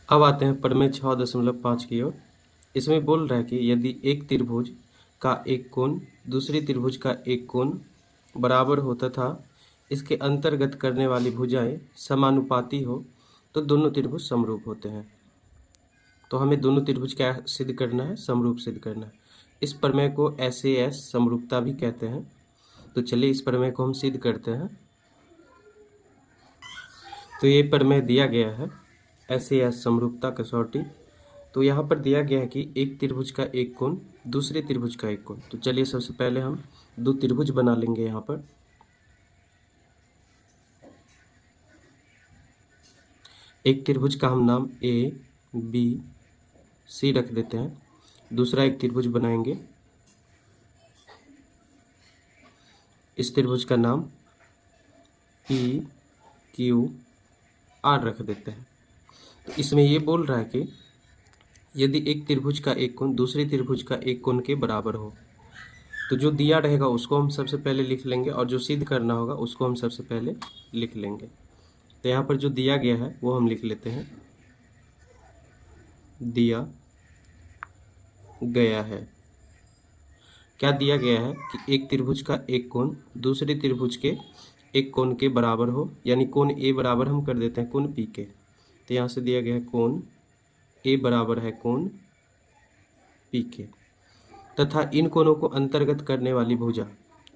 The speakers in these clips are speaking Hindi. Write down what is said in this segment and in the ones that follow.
अब आते हैं प्रमेय 6.5 की ओर। इसमें बोल रहा है कि यदि एक त्रिभुज का एक कोण दूसरी त्रिभुज का एक कोण बराबर हो तथा इसके अंतर्गत करने वाली भुजाएं समानुपाती हो तो दोनों त्रिभुज समरूप होते हैं। तो हमें दोनों त्रिभुज क्या सिद्ध करना है? समरूप सिद्ध करना है। इस प्रमेय को SAS समरूपता भी कहते हैं। तो चलिए इस प्रमेय को हम सिद्ध करते हैं। तो ये प्रमेय दिया गया है SAS समरूपता कसौटी। तो यहाँ पर दिया गया है कि एक त्रिभुज का एक कोण दूसरे त्रिभुज का एक कोण। तो चलिए सबसे पहले हम दो त्रिभुज बना लेंगे। यहाँ पर एक त्रिभुज का हम नाम ABC रख देते हैं। दूसरा एक त्रिभुज बनाएंगे, इस त्रिभुज का नाम PQR रख देते हैं। तो इसमें ये बोल रहा है कि यदि एक त्रिभुज का एक कोण दूसरे त्रिभुज का एक कोण के बराबर हो, तो जो दिया रहेगा उसको हम सबसे पहले लिख लेंगे और जो सिद्ध करना होगा उसको हम सबसे पहले लिख लेंगे। तो यहाँ पर जो दिया गया है वो हम लिख लेते हैं। दिया गया है, क्या दिया गया है कि एक त्रिभुज का एक कोण दूसरे त्रिभुज के एक कोण के बराबर हो, यानी कोण ए बराबर हम कर देते हैं कोण पी के। तो यहाँ से दिया गया है कोण ए बराबर है कोण पी के, तथा इन कोणों को अंतर्गत करने वाली भुजा,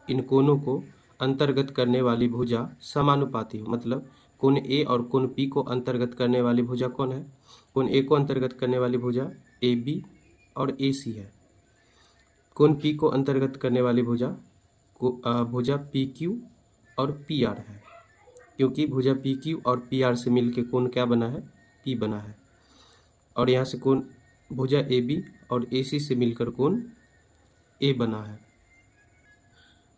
इन कोणों को अंतर्गत करने वाली भुजा समानुपाती हो। मतलब कोण ए और कोण पी को अंतर्गत करने वाली भुजा कौन है? कोण ए को अंतर्गत करने वाली भुजा AB और AC है। कोण पी को अंतर्गत करने वाली भुजा भुजा PQ और PR है, क्योंकि भुजा PQ और PR से मिलके कोण क्या बना है? P बना है। और यहाँ से कोण भुजा AB और AC से मिलकर कोण A बना है।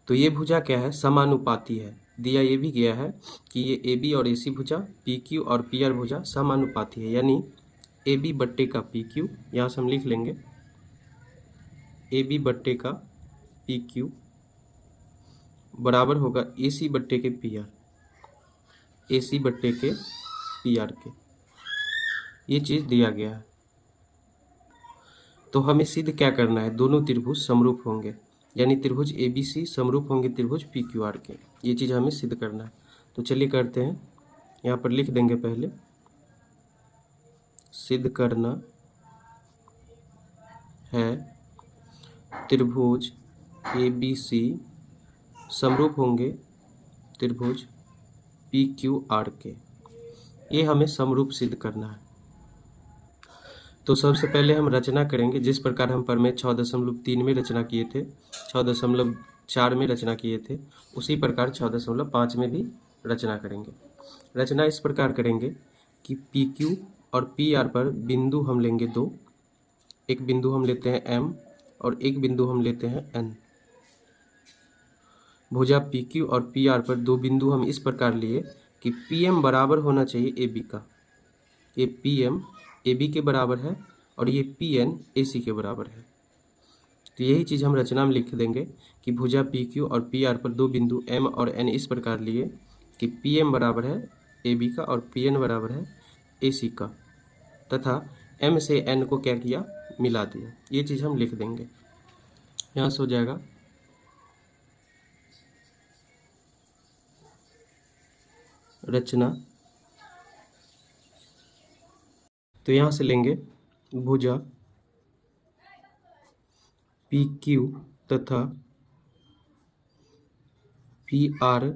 तो ये भुजा क्या है? समानुपाती है। दिया ये भी गया है कि ये AB और AC भुजा PQ और PR भुजा समानुपाती है, यानी AB बट्टे का PQ, यहाँ से हम लिख लेंगे AB बट्टे का PQ बराबर होगा AC बट्टे के PR, AC बट्टे के PR के। ये चीज़ दिया गया है। तो हमें सिद्ध क्या करना है? दोनों त्रिभुज समरूप होंगे, यानी त्रिभुज ABC समरूप होंगे त्रिभुज PQR के। ये चीज़ हमें सिद्ध करना है। तो चलिए करते हैं। यहाँ पर लिख देंगे पहले, सिद्ध करना है त्रिभुज ABC समरूप होंगे त्रिभुज PQR के। ये हमें समरूप सिद्ध करना है। तो सबसे पहले हम रचना करेंगे, जिस प्रकार हम प्रमेय 6.3 में रचना किए थे, 6.4 में रचना किए थे, उसी प्रकार 6.5 में भी रचना करेंगे। रचना इस प्रकार करेंगे कि PQ और PR पर बिंदु हम लेंगे 2, एक बिंदु हम लेते हैं M और एक बिंदु हम लेते हैं N। भुजा PQ और PR पर दो बिंदु हम इस प्रकार लिए कि PM बराबर होना चाहिए AB का। ये PM AB के बराबर है और ये PN AC के बराबर है। तो यही चीज़ हम रचना में लिख देंगे कि भुजा PQ और PR पर दो बिंदु M और N इस प्रकार लिए कि PM बराबर है AB का और PN बराबर है AC का, तथा M से N को क्या किया? मिला दिया। ये चीज़ हम लिख देंगे। यहाँ से हो जाएगा रचना। तो यहाँ से लेंगे भुजा PQ तथा PR,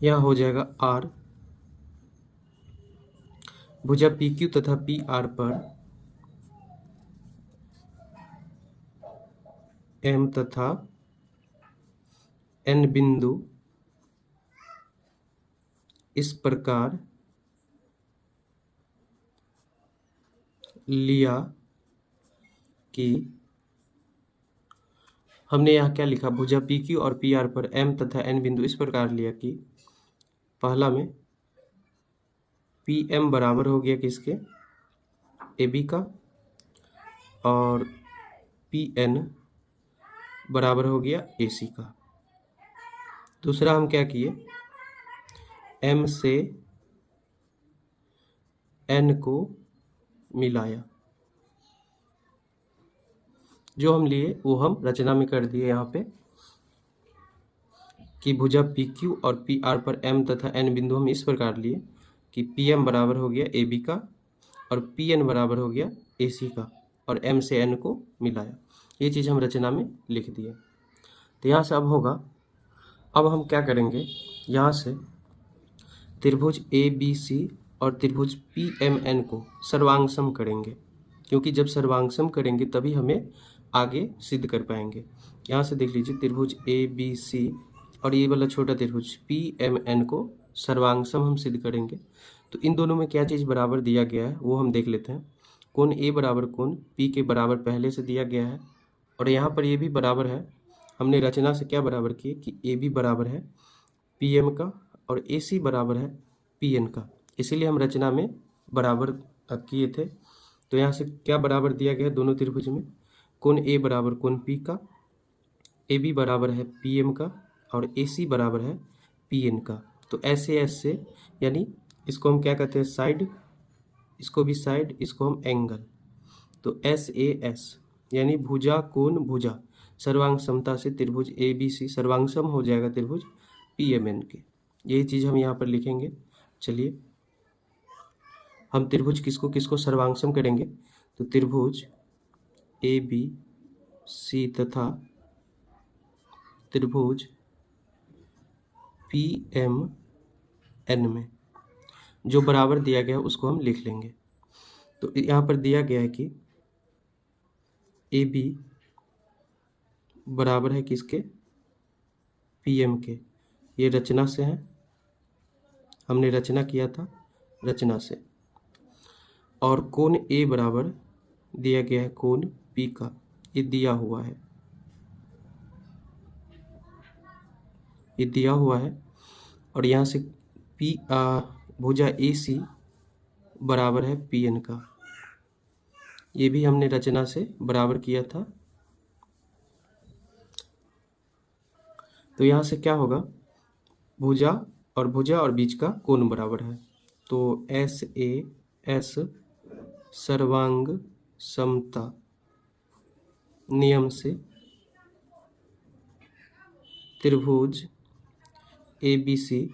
यहाँ हो जाएगा R। भुजा PQ तथा PR पर M तथा N बिंदु इस प्रकार लिया कि हमने यहाँ क्या लिखा? भुजा PQ और PR पर M तथा N बिंदु इस प्रकार लिया कि पहला में PM बराबर हो गया किसके? AB का, और PN बराबर हो गया AC का। दूसरा हम क्या किए? M से एन को मिलाया। जो हम लिए वो हम रचना में कर दिए यहाँ पे कि भुजा पी क्यू और पी आर पर एम तथा एन बिंदु हम इस प्रकार लिए कि पी एम बराबर हो गया ए बी का और पी एन बराबर हो गया ए सी का और एम से एन को मिलाया। ये चीज़ हम रचना में लिख दिए। तो यहाँ से अब होगा, अब हम क्या करेंगे, यहाँ से त्रिभुज ए बी सी और त्रिभुज पी एम एन को सर्वांगसम करेंगे, क्योंकि जब सर्वांगसम करेंगे तभी हमें आगे सिद्ध कर पाएंगे। यहाँ से देख लीजिए त्रिभुज ए बी सी और ये वाला छोटा त्रिभुज पी एम एन को सर्वांगसम हम सिद्ध करेंगे। तो इन दोनों में क्या चीज़ बराबर दिया गया है वो हम देख लेते हैं। कोण ए बराबर कोण पी के बराबर पहले से दिया गया है और यहाँ पर ये भी बराबर है। हमने रचना से क्या बराबर किए कि ए बी बराबर है पी एम का और ए सी बराबर है पी एन का, इसीलिए हम रचना में बराबर किए थे। तो यहाँ से क्या बराबर दिया गया है दोनों त्रिभुज में, कोण ए बराबर कोण पी का, ए बी बराबर है पी एम का और ए सी बराबर है पी एन का। तो ऐसे ऐसे यानी इसको हम क्या कहते हैं साइड, इसको भी साइड, इसको हम एंगल। तो एस ए एस यानी भुजा कोण भुजा सर्वांग समता से त्रिभुज ए बी सी सर्वांगसम हो जाएगा त्रिभुज पी एम एन के। यही चीज़ हम यहाँ पर लिखेंगे। चलिए हम त्रिभुज किसको किसको सर्वांगसम करेंगे, तो त्रिभुज ए बी सी तथा त्रिभुज पी एम एन में जो बराबर दिया गया है उसको हम लिख लेंगे। तो यहाँ पर दिया गया है कि ए बी बराबर है किसके, पी एम के। ये रचना से है, हमने रचना किया था रचना से। और कोण ए बराबर दिया गया है कोण पी का, ये दिया हुआ है, ये दिया हुआ है। और यहाँ से पी भुजा ए सी बराबर है पी एन का, ये भी हमने रचना से बराबर किया था। तो यहाँ से क्या होगा, भुजा और बीच का कोण बराबर है। तो एस ए एस सर्वांग समता नियम से त्रिभुज ए बी सी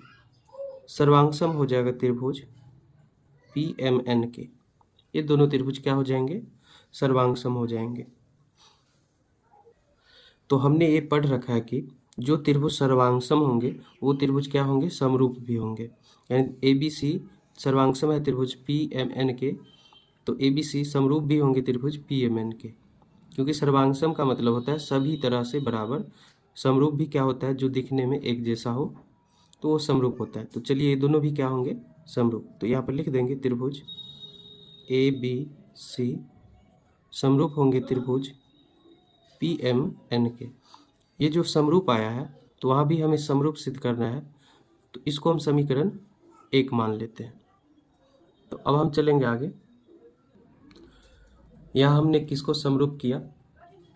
सर्वांगसम हो जाएगा त्रिभुज पी एम एन के। ये दोनों त्रिभुज क्या हो जाएंगे, सर्वांगसम हो जाएंगे। तो हमने ये पढ़ रखा है कि जो त्रिभुज सर्वांगसम होंगे वो त्रिभुज क्या होंगे, समरूप भी होंगे। यानी ए बी सी सर्वांगसम है त्रिभुज पी एम एन के, तो ए बी सी समरूप भी होंगे त्रिभुज पी एम एन के। क्योंकि सर्वांगसम का मतलब होता है सभी तरह से बराबर, समरूप भी क्या होता है जो दिखने में एक जैसा हो तो वो समरूप होता है। तो चलिए ये दोनों भी क्या होंगे, समरूप। तो यहाँ पर लिख देंगे त्रिभुज ए बी सी समरूप होंगे त्रिभुज पी एम एन के। ये जो समरूप आया है तो वहाँ भी हमें समरूप सिद्ध करना है, तो इसको हम समीकरण 1 मान लेते हैं। तो अब हम चलेंगे आगे। यहाँ हमने किसको समरूप किया,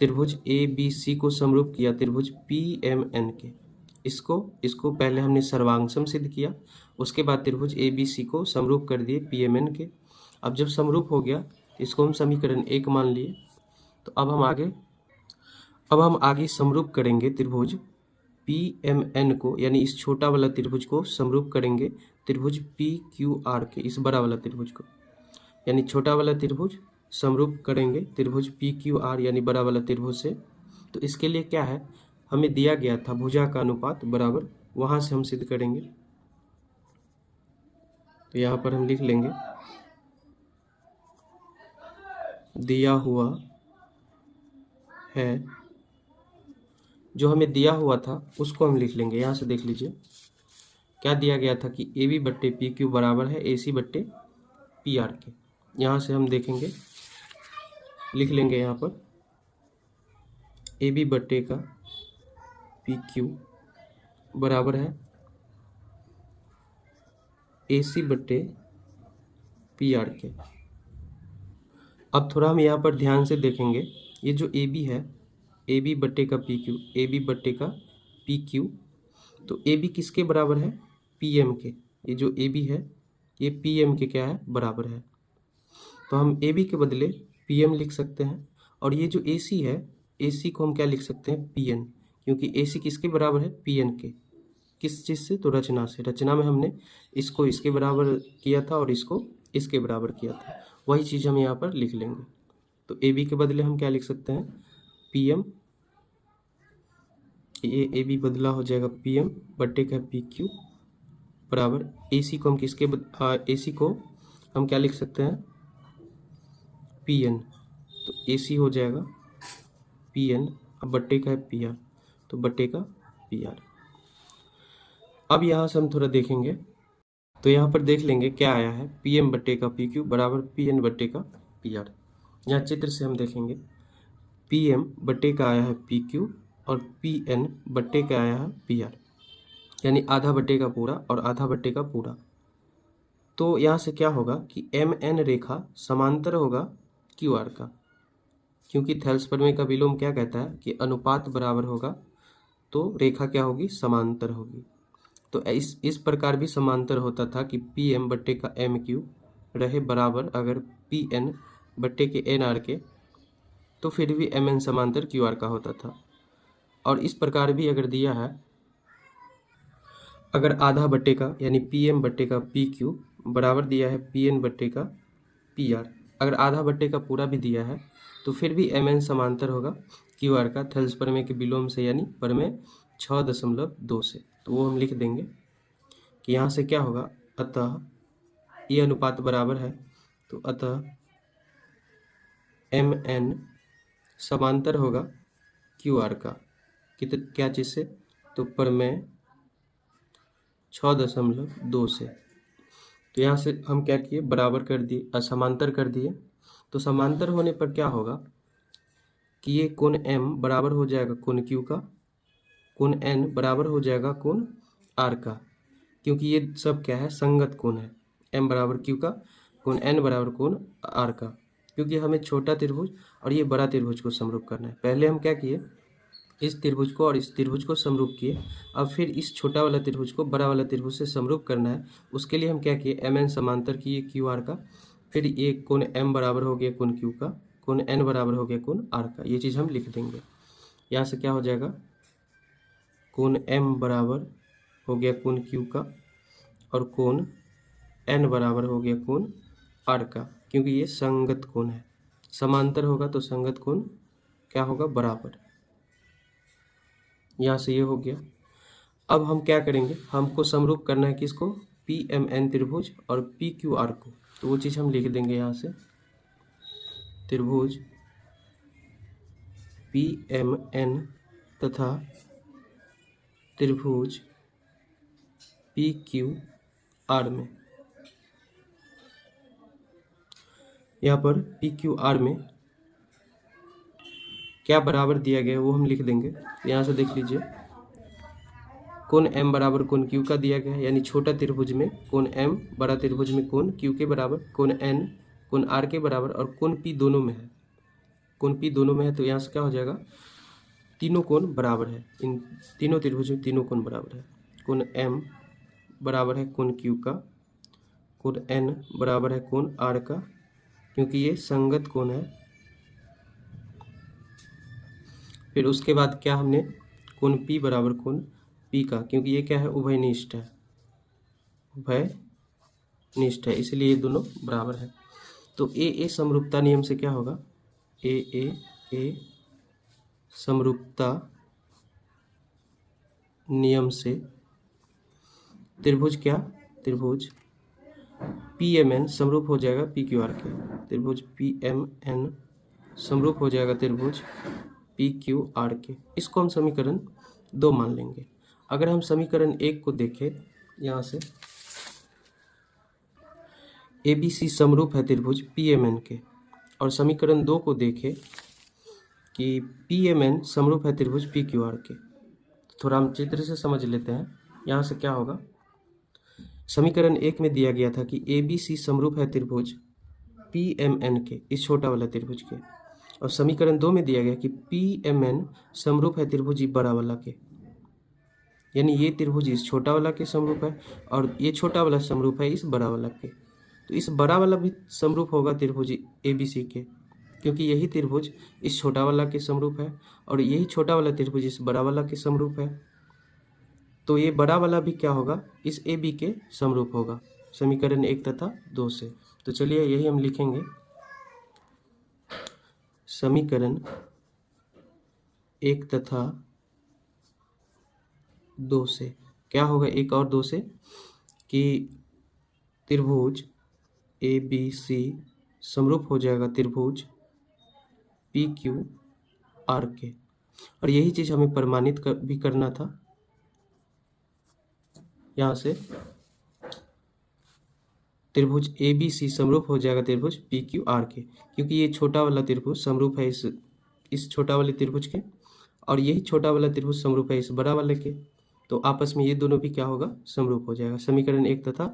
त्रिभुज ए बी सी को समरूप किया त्रिभुज पी एम एन के। इसको पहले हमने सर्वांगसम सिद्ध किया, उसके बाद त्रिभुज ए बी सी को समरूप कर दिए पी एम एन के। अब जब समरूप हो गया इसको हम समीकरण 1 मान लिए। तो अब हम आगे समरूप करेंगे त्रिभुज पी एम एन को, यानी इस छोटा वाला त्रिभुज को समरूप करेंगे त्रिभुज पी क्यू आर के, इस बड़ा वाला त्रिभुज को। यानी छोटा वाला त्रिभुज समरूप करेंगे त्रिभुज पी क्यू आर यानी बड़ा वाला त्रिभुज से। तो इसके लिए क्या है, हमें दिया गया था भुजा का अनुपात बराबर, वहाँ से हम सिद्ध करेंगे। तो यहाँ पर हम लिख लेंगे दिया हुआ है, जो हमें दिया हुआ था उसको हम लिख लेंगे। यहाँ से देख लीजिए क्या दिया गया था कि ए बी बट्टे पी क्यू बराबर है ए सी बट्टे पी आर के। यहाँ से हम देखेंगे, लिख लेंगे यहाँ पर ए बी बट्टे का पी क्यू बराबर है ए सी बट्टे पी आर के। अब थोड़ा हम यहाँ पर ध्यान से देखेंगे, ये जो ए बी है ए बी बट्टे का पी क्यू, ए बी बट्टे का पी क्यू, तो ए बी किसके बराबर है, पी एम के। ये जो ए बी है ये पी एम के क्या है, बराबर है। तो हम ए बी के बदले पी एम लिख सकते हैं। और ये जो ए सी है, ए सी को हम क्या लिख सकते हैं, पी एन, क्योंकि ए सी किसके बराबर है, पी एन के। किस चीज़ से, तो रचना से। रचना में हमने इसको इसके बराबर किया था और इसको इसके बराबर किया था, वही चीज़ हम यहाँ पर लिख लेंगे। तो ए बी के बदले हम क्या लिख सकते हैं, पी एम, ए बी बदला हो जाएगा पी एम बट्टे का पी क्यू बराबर ए सी को हम किसके ए सी को हम क्या लिख सकते हैं, पी एन। तो ए सी हो जाएगा पी एन, अब बट्टे का है पी आर, तो बट्टे का पी आर। अब यहाँ से हम थोड़ा देखेंगे, तो यहाँ पर देख लेंगे क्या आया है, पी एम बट्टे का पी क्यू बराबर पी एन बट्टे का पी आर। यहाँ चित्र से हम देखेंगे, पी एम बट्टे का आया है पी क्यू और पी एन बट्टे का आया है पी आर, यानी आधा बट्टे का पूरा और आधा बट्टे का पूरा। तो यहाँ से क्या होगा कि एम एन रेखा समांतर होगा क्यू आर का, क्योंकि थेल्स प्रमेय का विलोम क्या कहता है कि अनुपात बराबर होगा तो रेखा क्या होगी, समांतर होगी। तो इस प्रकार भी समांतर होता था कि पी एम बट्टे का एम क्यू रहे बराबर अगर पी एन बट्टे के एन आर के, तो फिर भी एम एन समांतर क्यू आर का होता था। और इस प्रकार भी अगर दिया है, अगर आधा बट्टे का यानी पी एम बट्टे का पी क्यू बराबर दिया है पी एन बट्टे का पी आर, अगर आधा बट्टे का पूरा भी दिया है तो फिर भी एम एन समांतर होगा क्यू आर का, थेल्स प्रमेय के विलोम से, यानी प्रमेय 6.2 से। तो वो हम लिख देंगे कि यहाँ से क्या होगा, अतः ये अनुपात बराबर है, तो अतः एम एन समांतर होगा क्यू आर का, क्या चीज़ से, तो प्रमेय 6.2 से। तो यहाँ से हम क्या किए, बराबर कर दिए, समांतर कर दिए। तो समांतर होने पर क्या होगा कि ये कोण m बराबर हो जाएगा कोण q का, कोण n बराबर हो जाएगा कोण r का, क्योंकि ये सब क्या है, संगत कोण है। m बराबर q का, कोण n बराबर कोण r का, क्योंकि हमें छोटा त्रिभुज और ये बड़ा त्रिभुज को समरूप करना है। पहले हम क्या किए, इस त्रिभुज को और इस त्रिभुज को समरूप किए, अब फिर इस छोटा वाला त्रिभुज को बड़ा वाला त्रिभुज से समरूप करना है। उसके लिए हम क्या किए, एम एन समांतर किए क्यू आर का, फिर ये कोण m बराबर हो गया कोण q का, कोण n बराबर हो गया कोण r का। ये चीज़ हम लिख देंगे। यहाँ से क्या हो जाएगा, कोण m बराबर हो गया कोण q का और कोण n बराबर हो गया कोण r का, क्योंकि ये संगत कोण है। समांतर होगा तो संगत कोण क्या होगा, बराबर। यहाँ से ये हो गया। अब हम क्या करेंगे, हमको समरूप करना है किसको, पी एम एन त्रिभुज और पी क्यू आर को। तो वो चीज़ हम लिख देंगे यहाँ से, त्रिभुज पी एम एन तथा त्रिभुज पी क्यू आर में, यहाँ पर पी क्यू आर में क्या बराबर दिया गया है वो हम लिख देंगे। यहाँ से देख लीजिए, कोण m बराबर कोण q का दिया गया है, यानी छोटा त्रिभुज में कोण m, बड़ा त्रिभुज में कोण q के बराबर, कोण n कोण r के बराबर और कोण p दोनों में है, कोण p दोनों में है। तो यहाँ से क्या हो जाएगा, तीनों कोण बराबर है, इन तीनों त्रिभुज में तीनों कोण बराबर है। कोण m बराबर है कोण q का, कोण n बराबर है कोण r का, क्योंकि ये संगत कोण है। फिर उसके बाद क्या हमने, कोण p बराबर कोण p का, क्योंकि ये क्या है, उभयनिष्ठ है, उभयनिष्ठ है, इसलिए ये दोनों बराबर है। तो ए समरूपता नियम से क्या होगा, ए समरूपता नियम से त्रिभुज क्या, त्रिभुज पी एम एन समरूप हो जाएगा पी क्यू आर के, त्रिभुज पी एम एन समरूप हो जाएगा त्रिभुज पी क्यू आर के। इसको हम समीकरण 2 मान लेंगे। अगर हम समीकरण 1 को देखें, यहाँ से ए बी सी समरूप है त्रिभुज पी एम एन के, और समीकरण 2 को देखें कि पी एम एन समरूप है त्रिभुज पी क्यू आर के। थोड़ा हम चित्र से समझ लेते हैं। यहाँ से क्या होगा, समीकरण 1 में दिया गया था कि ए बी सी समरूप है त्रिभुज पी एम एन के, इस छोटा वाला त्रिभुज के, और समीकरण 2 में दिया गया कि पी एम एन समरूप है त्रिभुज बड़ा वाला के, यानी ये त्रिभुज इस छोटा वाला के समरूप है और ये छोटा वाला समरूप है इस बड़ा वाला के। तो इस बड़ा वाला भी समरूप होगा त्रिभुज ABC के, क्योंकि यही त्रिभुज इस छोटा वाला के समरूप है और यही छोटा वाला त्रिभुज इस बड़ा वाला के समरूप है। तो ये बड़ा वाला भी क्या होगा, इस AB के समरूप होगा समीकरण 1 तथा 2 से। तो चलिए यही हम लिखेंगे, समीकरण 1 तथा 2 से क्या होगा, 1 और 2 से, कि त्रिभुज ABC समरूप हो जाएगा त्रिभुज PQR के। और यही चीज़ हमें प्रमाणित भी करना था। यहाँ से त्रिभुज ABC समरूप हो जाएगा त्रिभुज PQR के, क्योंकि ये छोटा वाला त्रिभुज समरूप है इस छोटा वाले त्रिभुज के और यही छोटा वाला त्रिभुज समरूप है इस बड़ा वाले के। तो आपस में ये दोनों भी क्या होगा, समरूप हो जाएगा समीकरण 1 तथा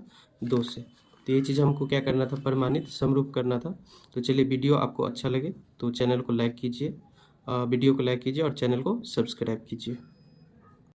2 से। तो ये चीज़ हमको क्या करना था, प्रमाणित समरूप करना था। तो चलिए वीडियो आपको अच्छा लगे तो चैनल को लाइक कीजिए, वीडियो को लाइक कीजिए और चैनल को सब्सक्राइब कीजिए।